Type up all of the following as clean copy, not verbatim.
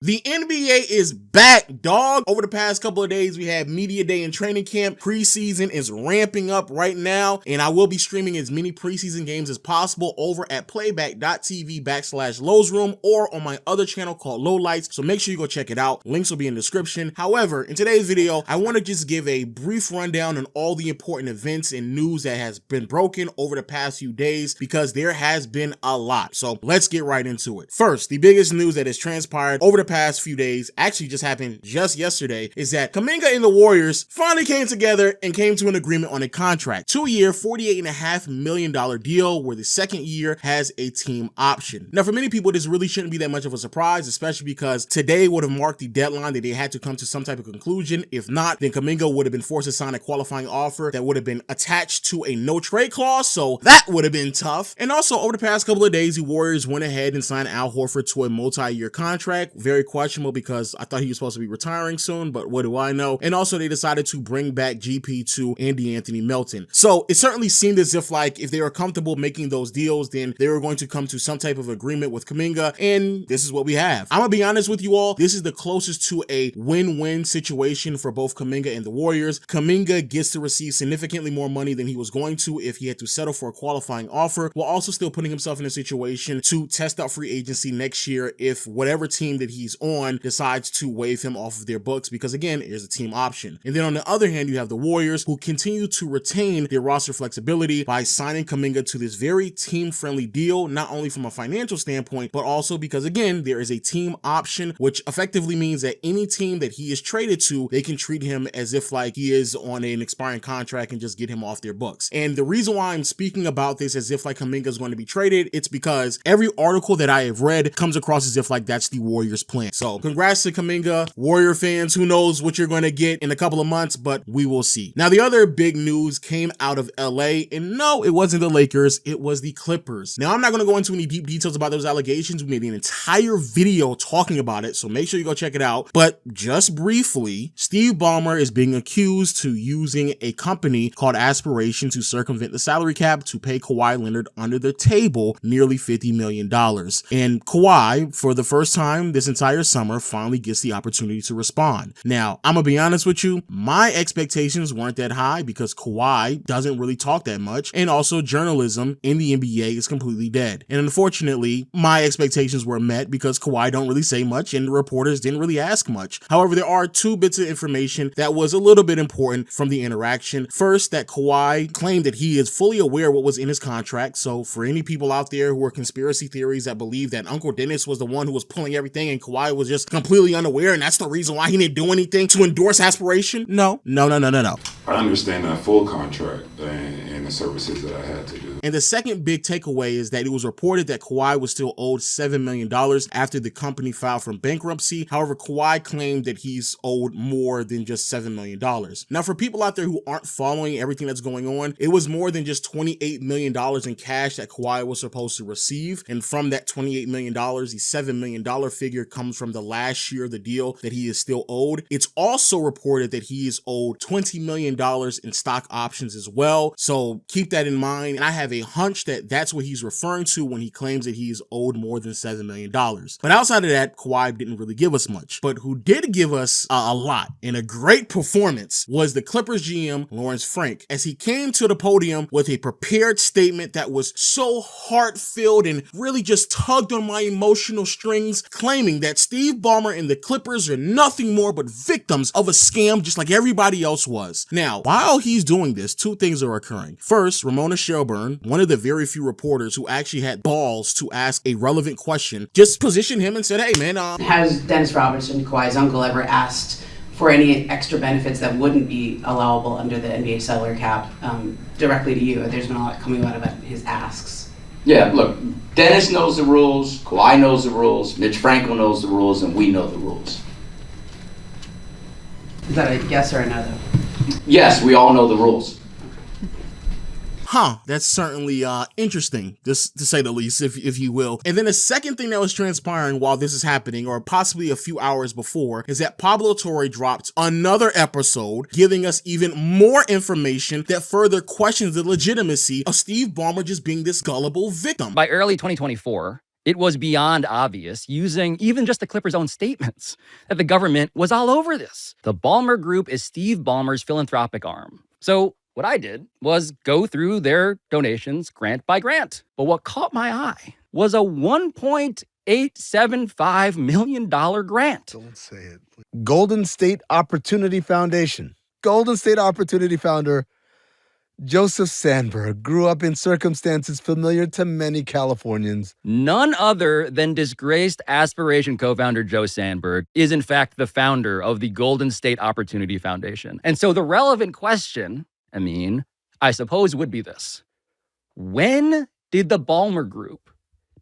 The NBA is back, dog. Over the past couple of days, we had media day and training camp. Preseason is ramping up right now, and I will be streaming as many preseason games as possible over at playback.tv/Lowsroom or on my other channel called Lowlights, so make sure you go check it out. Links will be in the description. However, in today's video, I want to just give a brief rundown on all the important events and news that has been broken over the past few days because there has been a lot. So let's get right into it. First, the biggest news that has transpired over the past few days, actually just happened just yesterday, is that Kuminga and the Warriors finally came together and came to an agreement on a contract. 2-year, $48.5 million deal where the second year has a team option. Now, for many people, this really shouldn't be that much of a surprise, especially because today would have marked the deadline that they had to come to some type of conclusion. If not, then Kuminga would have been forced to sign a qualifying offer that would have been attached to a no trade clause, so that would have been tough. And also, over the past couple of days, the Warriors went ahead and signed Al Horford to a multi-year contract. Very questionable because I thought he was supposed to be retiring soon, but what do I know? And also they decided to bring back GP2 and De'Anthony Melton. So it certainly seemed as if if they were comfortable making those deals, then they were going to come to some type of agreement with Kuminga, and this is what we have. I'm gonna be honest with you all, this is the closest to a win-win situation for both Kuminga and the Warriors. Kuminga gets to receive significantly more money than he was going to if he had to settle for a qualifying offer, while also still putting himself in a situation to test out free agency next year if whatever team that he's on decides to waive him off of their books, because again, it is a team option. And then on the other hand, you have the Warriors, who continue to retain their roster flexibility by signing Kuminga to this very team-friendly deal, not only from a financial standpoint, but also because again, there is a team option, which effectively means that any team that he is traded to, they can treat him as if he is on an expiring contract and just get him off their books. And the reason why I'm speaking about this as if Kuminga is going to be traded, it's because every article that I have read comes across as if that's the Warriors' plan. So congrats to Kuminga. Warrior fans, who knows what you're going to get in a couple of months, but we will see. Now, the other big news came out of LA, and no, it wasn't the Lakers, it was the Clippers. Now, I'm not going to go into any deep details about those allegations. We made an entire video talking about it, so make sure you go check it out. But just briefly, Steve Ballmer is being accused to using a company called Aspiration to circumvent the salary cap to pay Kawhi Leonard under the table nearly $50 million. And Kawhi, for the first time this entire summer, finally gets the opportunity to respond. Now, I'm gonna be honest with you, my expectations weren't that high because Kawhi doesn't really talk that much, and also journalism in the NBA is completely dead. And unfortunately, my expectations were met because Kawhi don't really say much and the reporters didn't really ask much. However, there are two bits of information that was a little bit important from the interaction. First, that Kawhi claimed that he is fully aware what was in his contract. So for any people out there who are conspiracy theories that believe that Uncle Dennis was the one who was pulling everything and Kawhi was just completely unaware and that's the reason why he didn't do anything to endorse Aspiration, no. I understand that full contract and the services that I had to do. And the second big takeaway is that it was reported that Kawhi was still owed $7 million after the company filed for bankruptcy. However, Kawhi claimed that he's owed more than just $7 million. Now, for people out there who aren't following everything that's going on, it was more than just $28 million in cash that Kawhi was supposed to receive. And from that $28 million, the $7 million figure comes from the last year of the deal that he is still owed. It's also reported that he is owed $20 million in stock options as well. So keep that in mind. And I have a hunch that that's what he's referring to when he claims that he is owed more than $7 million. But outside of that, Kawhi didn't really give us much. But who did give us a lot and a great performance was the Clippers GM, Lawrence Frank, as he came to the podium with a prepared statement that was so heart-filled and really just tugged on my emotional strings, claiming that Steve Ballmer and the Clippers are nothing more but victims of a scam just like everybody else was. Now, while he's doing this, two things are occurring. First, Ramona Shelburne, one of the very few reporters who actually had balls to ask a relevant question, just positioned him and said, hey man, has Dennis Robinson, Kawhi's uncle, ever asked for any extra benefits that wouldn't be allowable under the NBA salary cap directly to you? There's been a lot coming out about his asks. Yeah, look, Dennis knows the rules, Kawhi knows the rules, Mitch Franco knows the rules, and we know the rules. Is that a yes or a no, though? Yes, we all know the rules. That's certainly interesting, just to say the least, if you will. And then the second thing that was transpiring while this is happening, or possibly a few hours before, is that Pablo Torre dropped another episode giving us even more information that further questions the legitimacy of Steve Ballmer just being this gullible victim. By early 2024, It was beyond obvious, using even just the Clippers' own statements, that the government was all over this. The Ballmer Group is Steve Ballmer's philanthropic arm. So what I did was go through their donations grant by grant. But what caught my eye was a $1.875 million grant. Don't say it. Golden State Opportunity Foundation. Golden State Opportunity founder Joseph Sandberg grew up in circumstances familiar to many Californians. None other than disgraced Aspiration co-founder Joe Sandberg is in fact the founder of the Golden State Opportunity Foundation. And so the relevant question, I suppose would be this. When did the Ballmer Group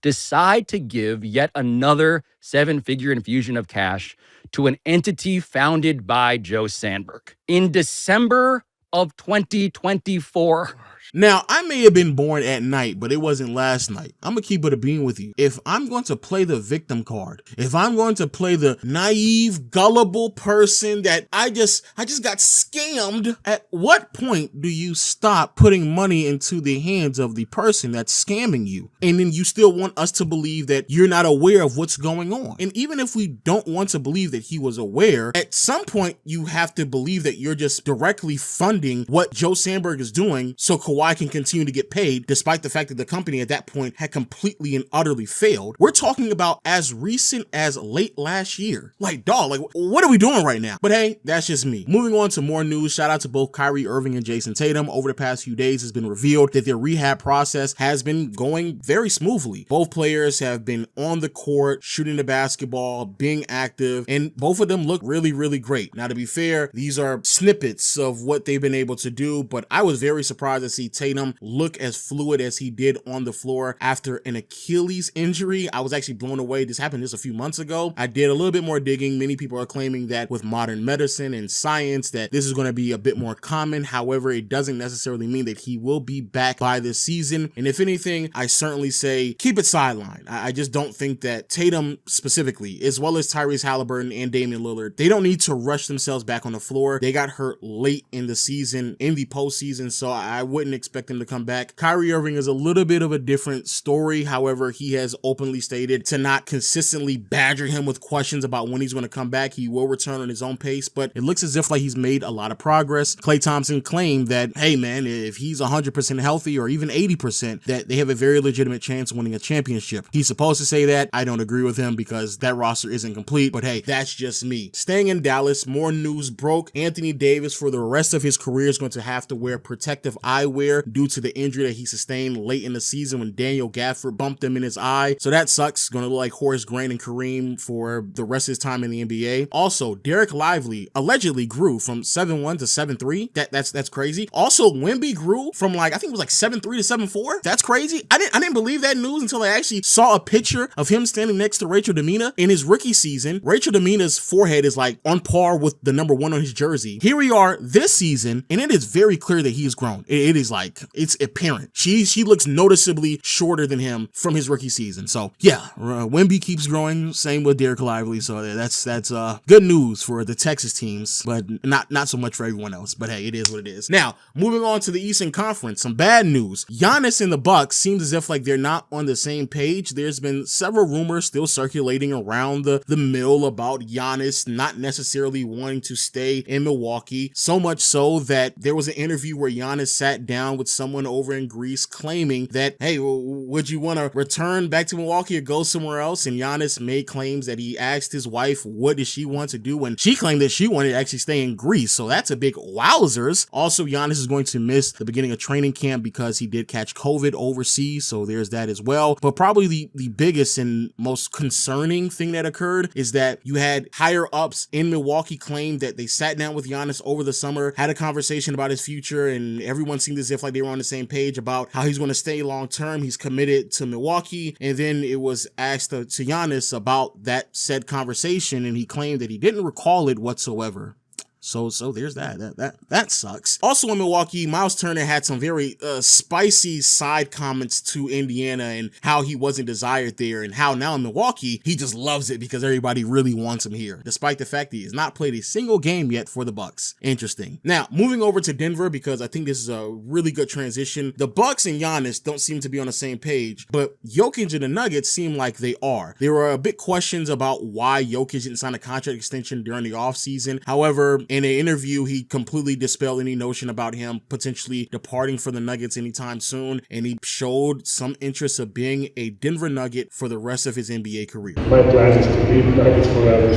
decide to give yet another seven-figure infusion of cash to an entity founded by Joe Sandberg? In December of 2024. Now, I may have been born at night, but it wasn't last night. I'm gonna keep it a bean with you. If I'm going to play the victim card, if I'm going to play the naive, gullible person that I just got scammed, at what point do you stop putting money into the hands of the person that's scamming you? And then you still want us to believe that you're not aware of what's going on. And even if we don't want to believe that he was aware, at some point you have to believe that you're just directly funding what Joe Sandberg is doing so Kawhi can continue to get paid, despite the fact that the company at that point had completely and utterly failed. We're talking about as recent as late last year. Like, dog, like, what are we doing right now? But hey, that's just me. Moving on to more news, shout out to both Kyrie Irving and Jason Tatum. Over the past few days, it's been revealed that their rehab process has been going very smoothly. Both players have been on the court, shooting the basketball, being active, and both of them look really, really great. Now, to be fair, these are snippets of what they've been able to do, but I was very surprised to see Tatum look as fluid as he did on the floor after an Achilles injury. I was actually blown away. This happened just a few months ago. I did a little bit more digging. Many people are claiming that with modern medicine and science that this is going to be a bit more common. However, it doesn't necessarily mean that he will be back by this season. And if anything, I certainly say keep it sidelined. I just don't think that Tatum specifically, as well as Tyrese Halliburton and Damian Lillard, they don't need to rush themselves back on the floor. They got hurt late in the season, in the postseason, so I wouldn't expect him to come back. Kyrie Irving is a little bit of a different story. However, he has openly stated to not consistently badger him with questions about when he's going to come back. He will return on his own pace, but it looks as if like he's made a lot of progress. Klay Thompson claimed that, hey man, if he's 100% healthy or even 80%, that they have a very legitimate chance of winning a championship. He's supposed to say that. I don't agree with him because that roster isn't complete, but hey, that's just me. Staying in Dallas, more news broke. Anthony Davis for the rest of his career is going to have to wear protective eyewear due to the injury that he sustained late in the season when Daniel Gafford bumped him in his eye. So that sucks. Going to look like Horace Grant and Kareem for the rest of his time in the NBA. Also, Derek Lively allegedly grew from 7'1" to 7'3". That's crazy. Also, Wemby grew from I think it was 7'3" to 7'4". That's crazy. I didn't believe that news until I actually saw a picture of him standing next to Rachel Domina in his rookie season. Rachel Domina's forehead is on par with the number 1 on his jersey. Here we are this season, and it is very clear that he has grown. It is it's apparent. She looks noticeably shorter than him from his rookie season. So yeah, Wemby keeps growing. Same with Derek Lively. So that's good news for the Texas teams, but not so much for everyone else. But hey, it is what it is. Now, moving on to the Eastern Conference, some bad news. Giannis and the Bucks seems as if they're not on the same page. There's been several rumors still circulating around the mill about Giannis not necessarily wanting to stay in Milwaukee. So much so that there was an interview where Giannis sat down with someone over in Greece claiming that, hey, would you want to return back to Milwaukee or go somewhere else? And Giannis made claims that he asked his wife what did she want to do when she claimed that she wanted to actually stay in Greece. So that's a big wowzers. Also, Giannis is going to miss the beginning of training camp because he did catch COVID overseas. So there's that as well. But probably the biggest and most concerning thing that occurred is that you had higher ups in Milwaukee claim that they sat down with Giannis over the summer, had a conversation about his future, and everyone seemed as if they were on the same page about how he's going to stay long term. He's committed to Milwaukee. And then it was asked to Giannis about that said conversation, and he claimed that he didn't recall it whatsoever. So there's that sucks. Also in Milwaukee, Miles Turner had some very spicy side comments to Indiana and how he wasn't desired there, and how now in Milwaukee he just loves it because everybody really wants him here, despite the fact that he has not played a single game yet for the Bucks. Interesting. Now moving over to Denver, because I think this is a really good transition. The Bucks and Giannis don't seem to be on the same page, but Jokic and the Nuggets seem like they are. There were big questions about why Jokic didn't sign a contract extension during the offseason. However, in an interview, he completely dispelled any notion about him potentially departing for the Nuggets anytime soon, and he showed some interest of being a Denver Nugget for the rest of his NBA career. My plan is to leave Nuggets forever,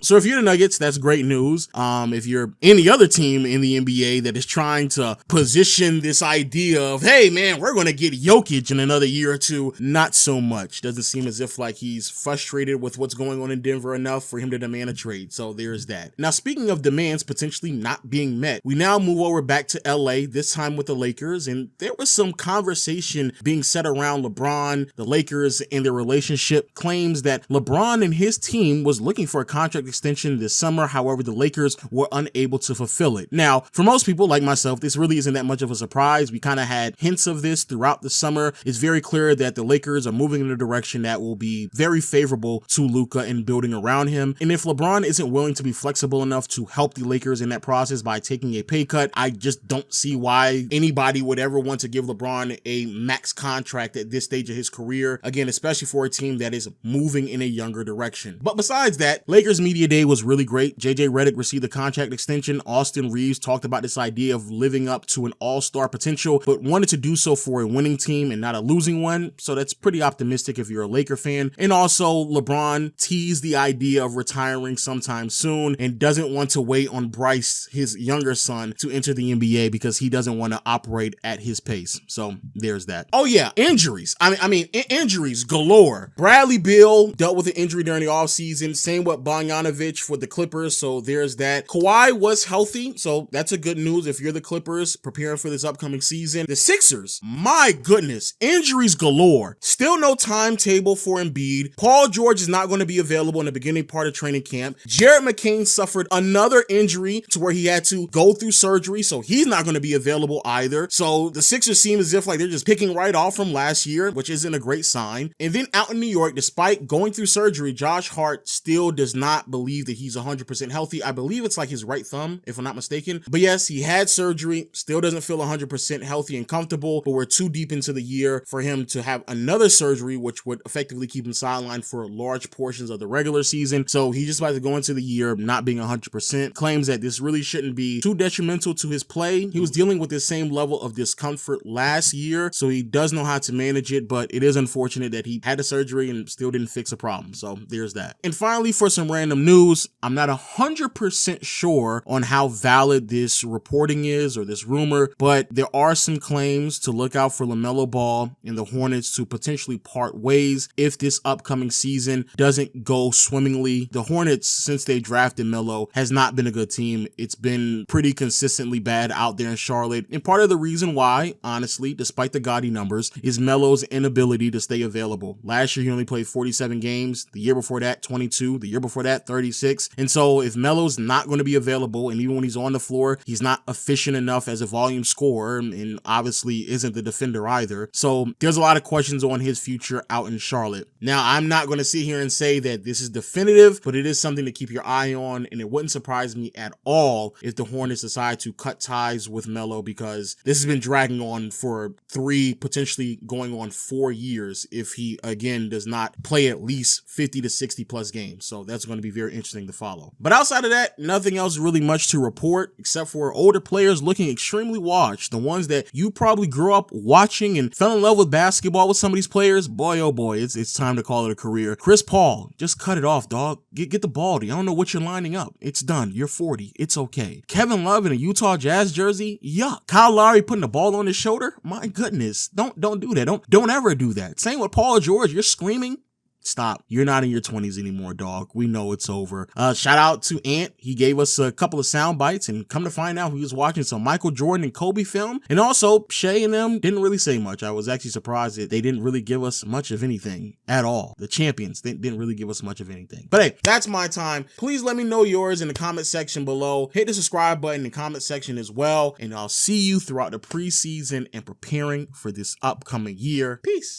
So if you're the Nuggets, that's great news. If you're any other team in the NBA that is trying to position this idea of, hey man, we're going to get Jokic in another year or two, not so much. Doesn't seem as if like he's frustrated with what's going on in Denver enough for him to demand a trade. So there's that. Now, speaking of demands potentially not being met, we now move over back to LA, this time with the Lakers, and there was some conversation being set around LeBron, the Lakers, and their relationship. Claims that LeBron and his team was looking for a contract extension this summer. However, the Lakers were unable to fulfill it. Now, for most people like myself, this really isn't that much of a surprise. We kind of had hints of this throughout the summer. It's very clear that the Lakers are moving in a direction that will be very favorable to Luka and building around him. And if LeBron isn't willing to be flexible enough to help the Lakers in that process by taking a pay cut, I just don't see why anybody would ever want to give LeBron a max contract at this stage of his career. Again, especially for a team that is moving in a younger direction. But besides that, Lakers Media Day was really great. JJ Redick received a contract extension. Austin Reeves talked about this idea of living up to an all-star potential, but wanted to do so for a winning team and not a losing one. So that's pretty optimistic if you're a Laker fan. And also, LeBron teased the idea of retiring sometime soon and doesn't want to wait on Bryce, his younger son, to enter the NBA because he doesn't want to operate at his pace. So there's that. Oh yeah, injuries. I mean, injuries galore. Bradley Beal dealt with an injury during the offseason. Same with Bogdanovic for the Clippers. So there's that. Kawhi was healthy, so that's a good news if you're the Clippers preparing for this upcoming season. The Sixers, my goodness, injuries galore. Still no timetable for Embiid. Paul George is not going to be available in the beginning part of training camp. Jared McCain suffered another injury to where he had to go through surgery, so he's not going to be available either. So the Sixers seem as if like they're just picking right off from last year, which isn't a great sign. And then out in New York, despite going through surgery, Josh Hart still does not believe that he's 100% healthy. I believe it's like his right thumb, if I'm not mistaken. But yes, he had surgery, still doesn't feel 100% healthy and comfortable, but we're too deep into the year for him to have another surgery, which would effectively keep him sidelined for large portions of the regular season. So he's just about to go into the year not being 100%. Claims that this really shouldn't be too detrimental to his play. He was dealing with the same level of discomfort last year, so he does know how to manage it, but it is unfortunate that he had a surgery and still didn't fix a problem. So there's that. And finally, for some random news, I'm not 100% sure on how valid this reporting is or this rumor, but there are some claims to look out for LaMelo Ball and the Hornets to potentially part ways if this upcoming season doesn't go swimmingly. The Hornets, since they drafted Melo, has not been a good team. It's been pretty consistently bad out there in Charlotte. And part of the reason why, honestly, despite the gaudy numbers, is Melo's inability to stay available. Last year, he only played 47 games. The year before that, 22. The year before that, 36. And so if Melo's not going to be available, and even when he's on the floor, he's not efficient enough as a volume scorer, and obviously isn't the defender either. So there's a lot of questions on his future out in Charlotte. Now, I'm not going to sit here and say that this is definitive, but it is something to keep your eye on, and it wouldn't surprise me at all if the Hornets decide to cut ties with Melo, because this has been dragging on for 3, potentially going on 4 years if he, again, does not play at least 50 to 60 plus games. So that's going to be very interesting to follow. But outside of that, nothing else really much to report except for older players looking extremely washed. The ones that you probably grew up watching and fell in love with basketball with some of these players. Boy, oh boy, it's time to call it a career. Chris Paul, just cut it off, dog. Get the baldy. I don't know what you're lining up. It's done. You're 40. It's okay. Kevin Love in a Utah Jazz jersey. Yuck. Kyle Lowry putting the ball on his shoulder. My goodness. Don't do that. Don't ever do that. Same with Paul George. You're screaming. stop. You're not in your 20s anymore, dog. We know it's over. Shout out to Ant. He gave us a couple of sound bites, and come to find out he was watching some Michael Jordan and Kobe film. And also, Shay and them didn't really say much. I was actually surprised that they didn't really give us much of anything at all. The champions didn't really give us much of anything. But hey, that's my time. Please let me know yours in the comment section below. Hit the subscribe button in the comment section as well. And I'll see you throughout the preseason and preparing for this upcoming year. Peace.